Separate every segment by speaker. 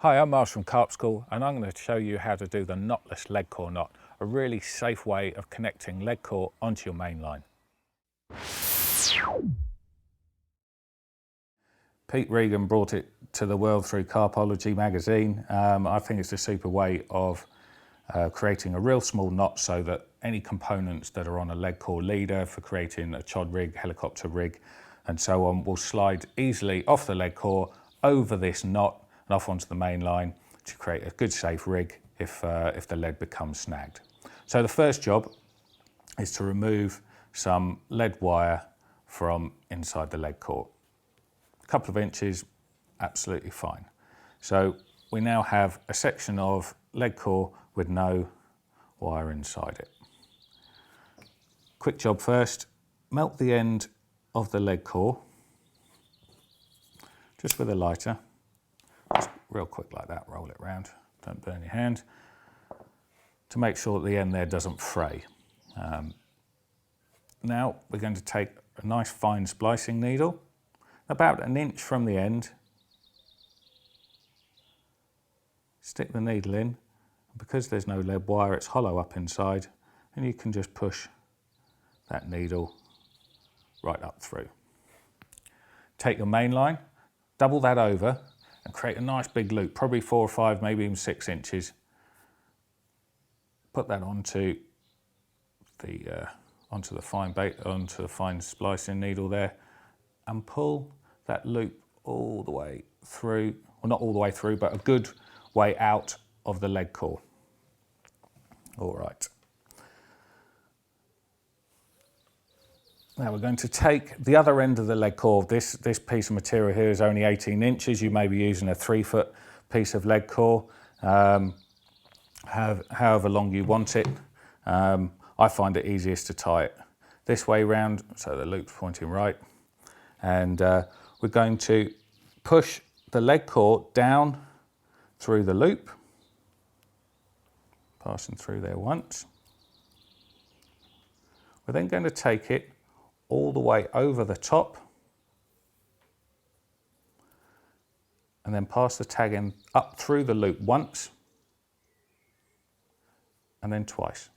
Speaker 1: Hi, I'm Miles from Carp School, and I'm going to show you how to do the knotless leg core knot, a really safe way of connecting leg core onto your main line. Pete Regan brought it to the world through Carpology magazine. I think it's a super way of creating a real small knot so that any components that are on a leg core leader for creating a chod rig, helicopter rig, and so on will slide easily off the leg core over this knot and off onto the main line to create a good safe rig if the lead becomes snagged. So the first job is to remove some lead wire from inside the leg core. A couple of inches, absolutely fine. So we now have a section of leg core with no wire inside it. Quick job first, melt the end of the leg core just with a lighter. Just real quick like that, roll it round, don't burn your hand, to make sure that the end there doesn't fray. Now we're going to take a nice fine splicing needle, about an inch from the end, stick the needle in, because there's no lead wire it's hollow up inside, and you can just push that needle right up through. Take your main line, double that over, and create a nice big loop, probably 4 or 5, maybe even 6 inches. Put that onto the fine splicing needle there, and pull that loop all the way through, well, not all the way through, but a good way out of the leg core. All right. Now we're going to take the other end of the leg core. This piece of material here is only 18 inches. You may be using a 3-foot piece of leg core, however long you want it. I find it easiest to tie it this way round, so the loop's pointing right. And we're going to push the leg core down through the loop, passing through there once. We're then going to take it all the way over the top and then pass the tag end up through the loop once and then twice.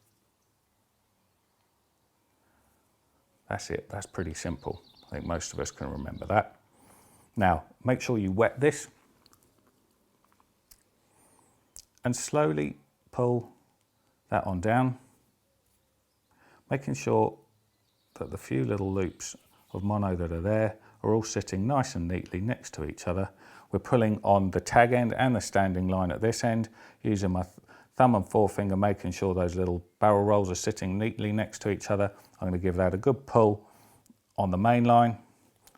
Speaker 1: That's it, that's pretty simple. I think most of us can remember that. Now, make sure you wet this and slowly pull that on down, making sure that the few little loops of mono that are there are all sitting nice and neatly next to each other. We're pulling on the tag end and the standing line at this end, using my thumb and forefinger, making sure those little barrel rolls are sitting neatly next to each other. I'm going to give that a good pull on the main line,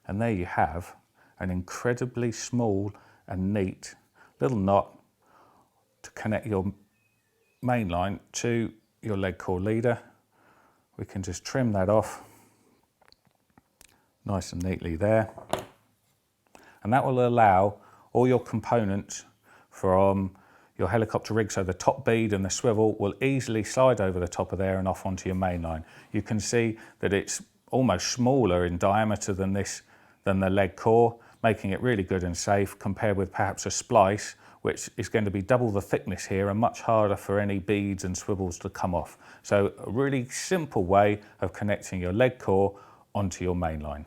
Speaker 1: and there you have an incredibly small and neat little knot to connect your main line to your leg core leader. We can just trim that off nice and neatly there. And that will allow all your components from your helicopter rig, so the top bead and the swivel, will easily slide over the top of there and off onto your main line. You can see that it's almost smaller in diameter than the leg core, making it really good and safe compared with perhaps a splice, which is going to be double the thickness here and much harder for any beads and swivels to come off. So a really simple way of connecting your leg core onto your main line.